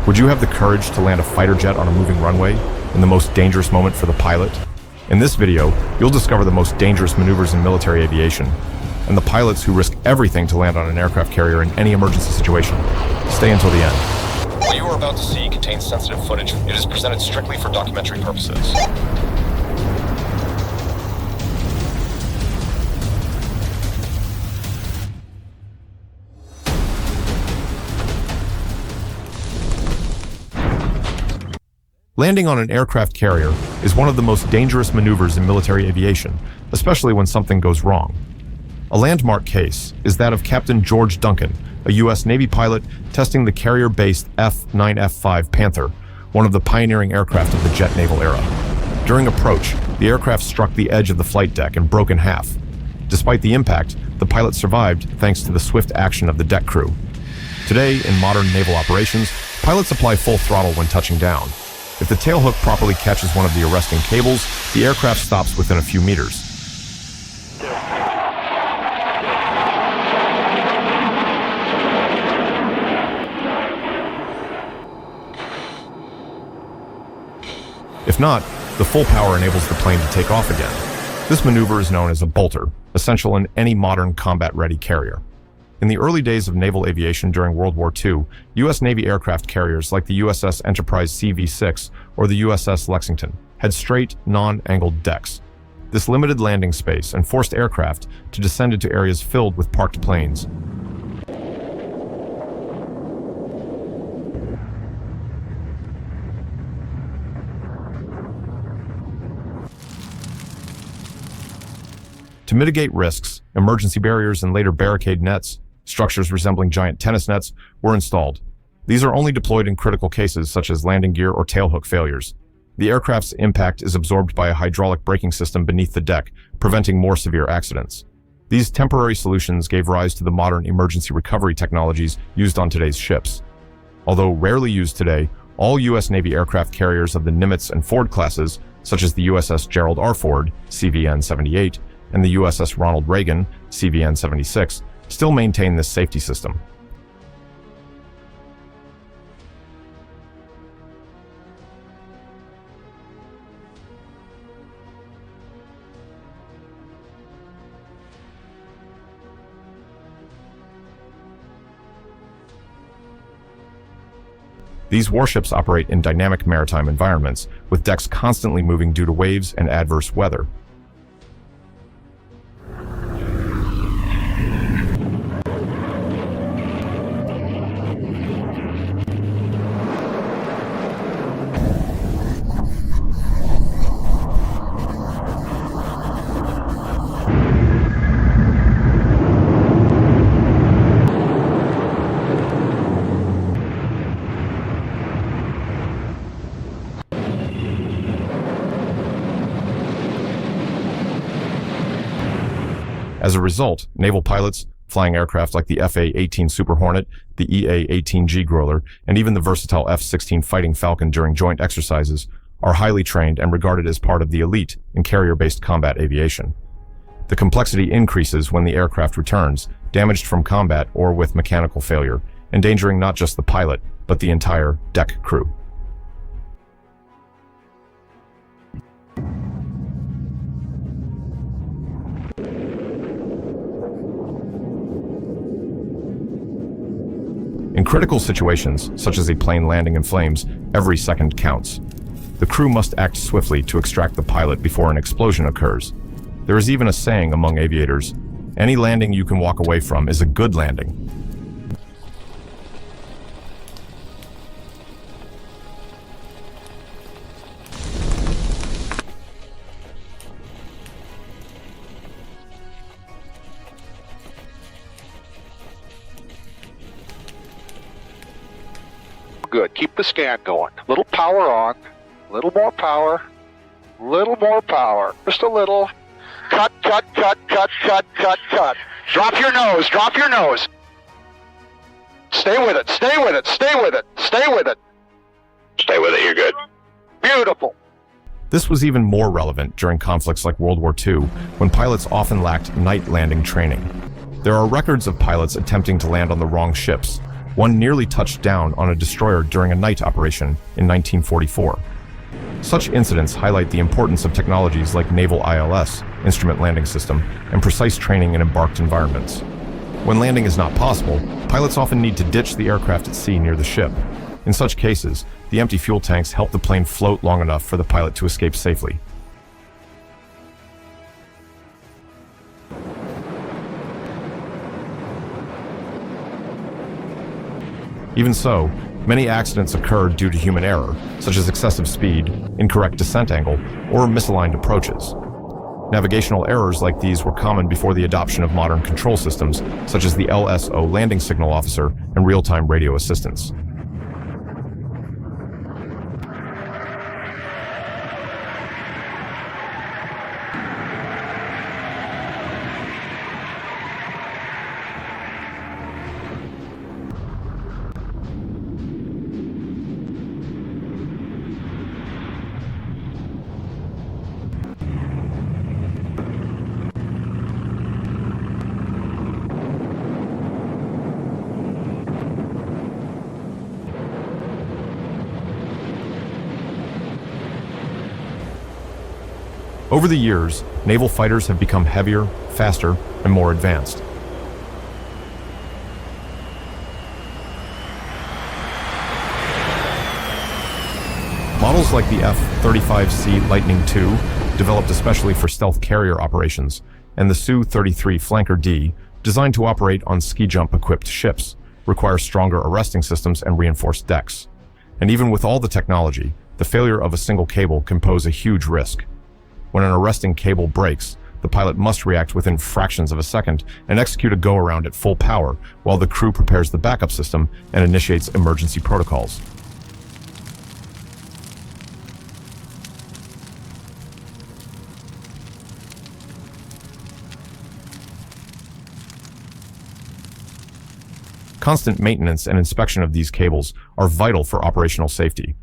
Would you have the courage to land a fighter jet on a moving runway in the most dangerous moment for the pilot? In this video, you'll discover the most dangerous maneuvers in military aviation and the pilots who risk everything to land on an aircraft carrier in any emergency situation. Stay until the end. What you are about to see contains sensitive footage. It is presented strictly for documentary purposes. Landing on an aircraft carrier is one of the most dangerous maneuvers in military aviation, especially when something goes wrong. A landmark case is that of Captain George Duncan, a U.S. Navy pilot testing the carrier-based F-9F-5 Panther, one of the pioneering aircraft of the jet naval era. During approach, the aircraft struck the edge of the flight deck and broke in half. Despite the impact, the pilot survived thanks to the swift action of the deck crew. Today, in modern naval operations, pilots apply full throttle when touching down. If the tailhook properly catches one of the arresting cables, the aircraft stops within a few meters. If not, the full power enables the plane to take off again. This maneuver is known as a bolter, essential in any modern combat-ready carrier. In the early days of naval aviation during World War II, U.S. Navy aircraft carriers like the USS Enterprise CV-6 or the USS Lexington had straight, non-angled decks. This limited landing space and forced aircraft to descend into areas filled with parked planes. To mitigate risks, emergency barriers and later barricade nets, structures resembling giant tennis nets, were installed. These are only deployed in critical cases such as landing gear or tailhook failures. The aircraft's impact is absorbed by a hydraulic braking system beneath the deck, preventing more severe accidents. These temporary solutions gave rise to the modern emergency recovery technologies used on today's ships. Although rarely used today, all U.S. Navy aircraft carriers of the Nimitz and Ford classes, such as the USS Gerald R. Ford, CVN-78, and the USS Ronald Reagan, CVN-76, still maintain this safety system. These warships operate in dynamic maritime environments, with decks constantly moving due to waves and adverse weather. As a result, naval pilots, flying aircraft like the FA-18 Super Hornet, the EA-18G Growler, and even the versatile F-16 Fighting Falcon during joint exercises, are highly trained and regarded as part of the elite in carrier-based combat aviation. The complexity increases when the aircraft returns, damaged from combat or with mechanical failure, endangering not just the pilot, but the entire deck crew. In critical situations, such as a plane landing in flames, every second counts. The crew must act swiftly to extract the pilot before an explosion occurs. There is even a saying among aviators, any landing you can walk away from is a good landing. Good. Keep the scan going. Little power on. Little more power. Little more power. Just a little. Cut, cut, cut, cut, cut, cut, cut. Drop your nose. Drop your nose. Stay with it. Stay with it. Stay with it. Stay with it. Stay with it. You're good. Beautiful. This was even more relevant during conflicts like World War II, when pilots often lacked night landing training. There are records of pilots attempting to land on the wrong ships, One nearly touched down on a destroyer during a night operation in 1944. Such incidents highlight the importance of technologies like naval ILS, instrument landing system, and precise training in embarked environments. When landing is not possible, pilots often need to ditch the aircraft at sea near the ship. In such cases, the empty fuel tanks help the plane float long enough for the pilot to escape safely. Even so, many accidents occur due to human error, such as excessive speed, incorrect descent angle, or misaligned approaches. Navigational errors like these were common before the adoption of modern control systems, such as the LSO landing signal officer and real-time radio assistance. Over the years, naval fighters have become heavier, faster, and more advanced. Models like the F-35C Lightning II, developed especially for stealth carrier operations, and the Su-33 Flanker D, designed to operate on ski-jump-equipped ships, require stronger arresting systems and reinforced decks. And even with all the technology, the failure of a single cable can pose a huge risk. When an arresting cable breaks, the pilot must react within fractions of a second and execute a go-around at full power while the crew prepares the backup system and initiates emergency protocols. Constant maintenance and inspection of these cables are vital for operational safety.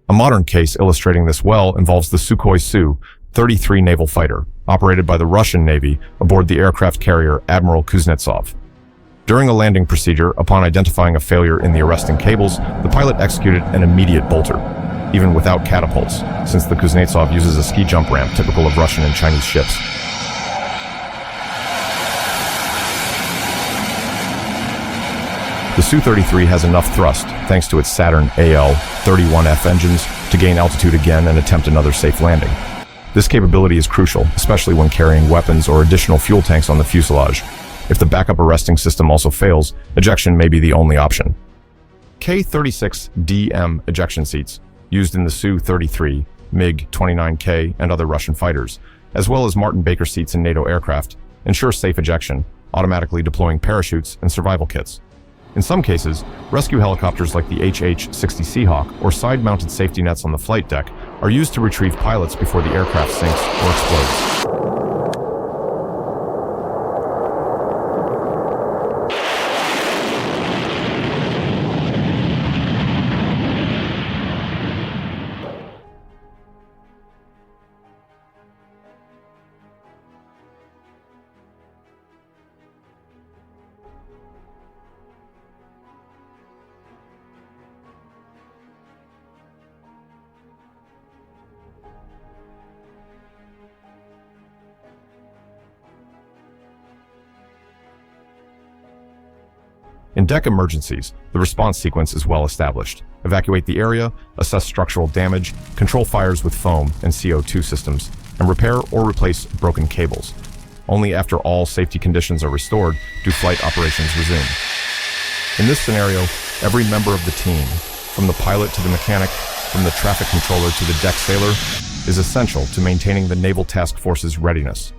A modern case illustrating this well involves the Sukhoi Su-33 naval fighter, operated by the Russian Navy aboard the aircraft carrier Admiral Kuznetsov. During a landing procedure, upon identifying a failure in the arresting cables, the pilot executed an immediate bolter, even without catapults, since the Kuznetsov uses a ski jump ramp typical of Russian and Chinese ships. The Su-33 has enough thrust, thanks to its Saturn AL-31F engines, to gain altitude again and attempt another safe landing. This capability is crucial, especially when carrying weapons or additional fuel tanks on the fuselage. If the backup arresting system also fails, ejection may be the only option. K-36DM ejection seats, used in the Su-33, MiG-29K, and other Russian fighters, as well as Martin Baker seats in NATO aircraft, ensure safe ejection, automatically deploying parachutes and survival kits. In some cases, rescue helicopters like the HH-60 Seahawk or side-mounted safety nets on the flight deck are used to retrieve pilots before the aircraft sinks or explodes. In deck emergencies, the response sequence is well established. Evacuate the area, assess structural damage, control fires with foam and CO2 systems, and repair or replace broken cables. Only after all safety conditions are restored do flight operations resume. In this scenario, every member of the team, from the pilot to the mechanic, from the traffic controller to the deck sailor, is essential to maintaining the Naval Task Force's readiness.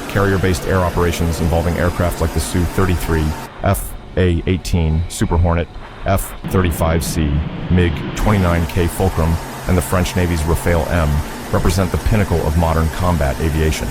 Carrier-based air operations involving aircraft like the Su-33, F/A-18 Super Hornet, F-35C, MiG-29K Fulcrum, and the French Navy's Rafale M represent the pinnacle of modern combat aviation.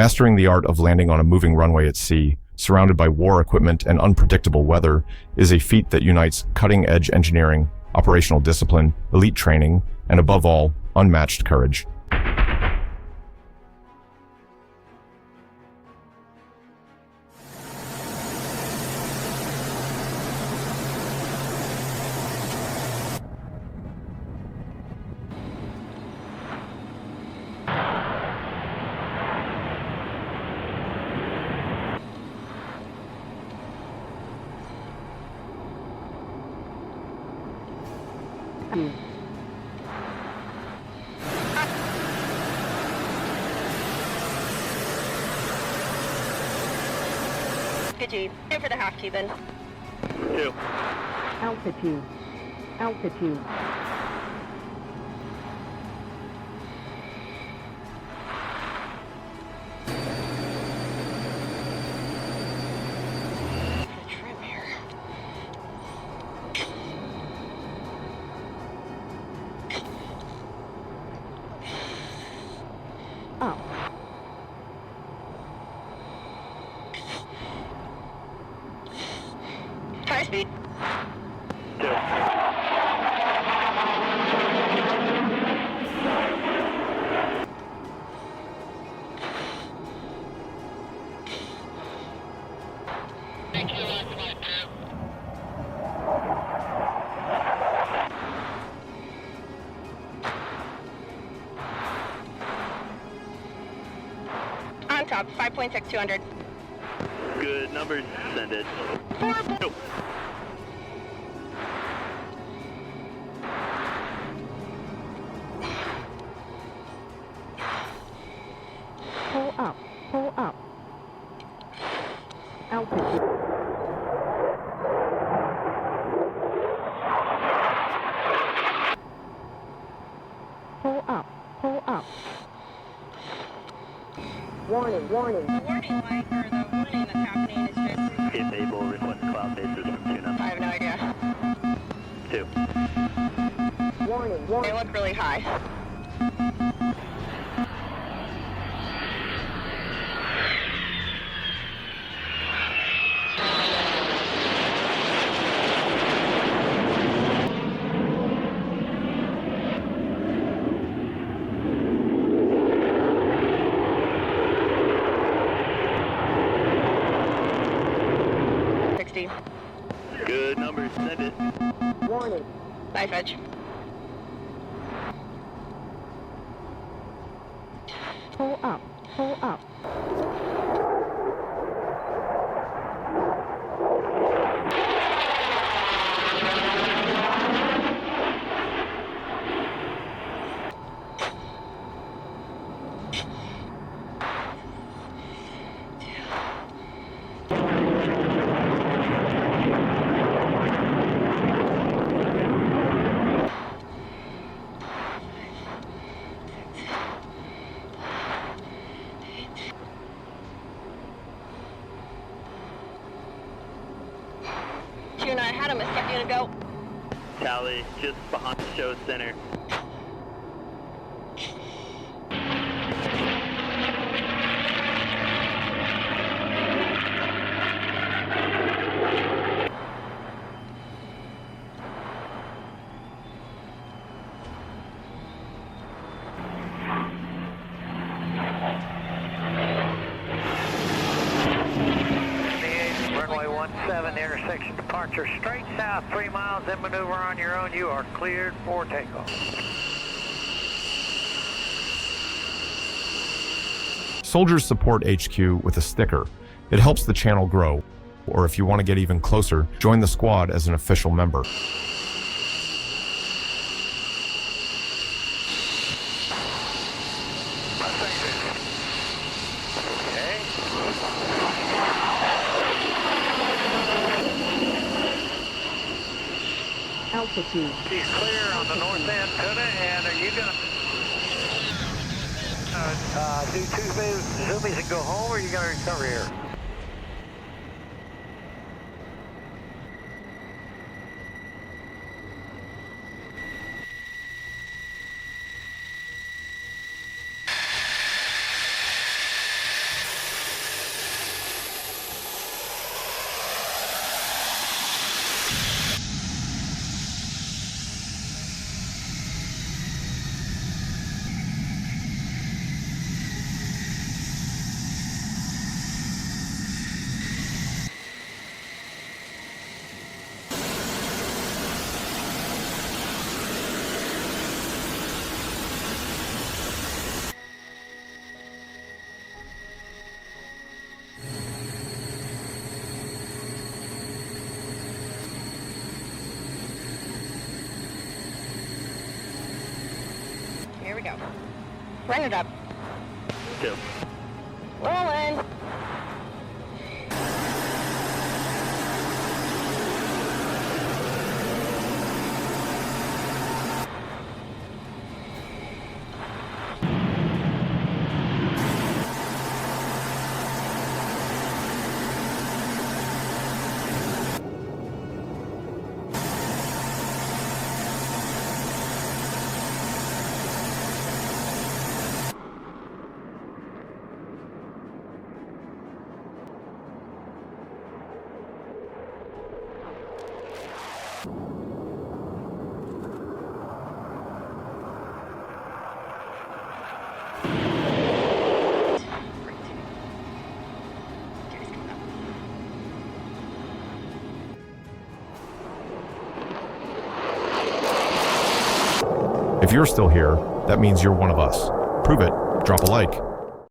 Mastering the art of landing on a moving runway at sea, surrounded by war equipment and unpredictable weather, is a feat that unites cutting-edge engineering, operational discipline, elite training, and above all, unmatched courage. Altitude. Aim for the half Cuban. 2. Altitude. Altitude. Trim here. Up. High speed. 2. On top. 5.6, 200. Good numbers. Send it. 2. Pull up. Pull up. Altitude. Pull up. Pull up. Warning, warning. The warning light, or the warning that's happening is just... If able, request cloud bases from tune-up. I have no idea. 2. Warning, They warning. look really high. Good numbers. Send it. Warning. Knife edge. Pull up. Pull up. June, I had him a second ago. Tally, just behind the show center. Runway 17, intersection departure straight south 3 miles, then maneuver on your own. You are cleared for takeoff. Soldiers support HQ with a sticker. It helps the channel grow. Or if you want to get even closer, join the squad as an official member. Altitude. She's clear on the north end, Tuna, and are you gonna do 2 zoomies and go home, or are you gonna recover here? we go. Run it up. 2. Rolling. If you're still here, that means you're one of us. Prove it. Drop a like.